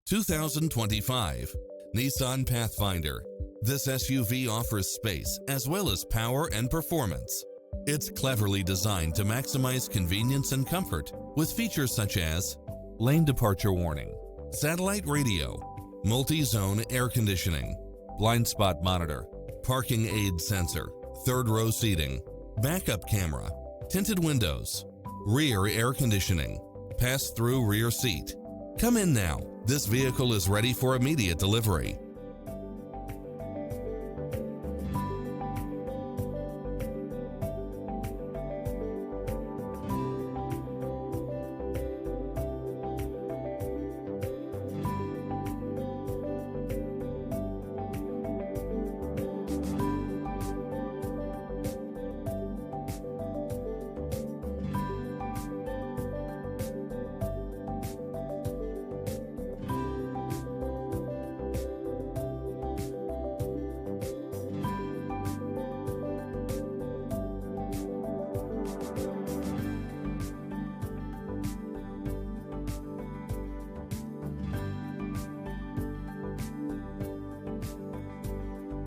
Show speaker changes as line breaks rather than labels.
2025 Nissan Pathfinder. This SUV offers space as well as power and performance. It's cleverly designed to maximize convenience and comfort with features such as lane departure warning, satellite radio, multi-zone air conditioning, blind spot monitor, parking aid sensor, third row seating, backup camera, tinted windows, rear air conditioning, pass-through rear seat. Come in now. This vehicle is ready for immediate delivery.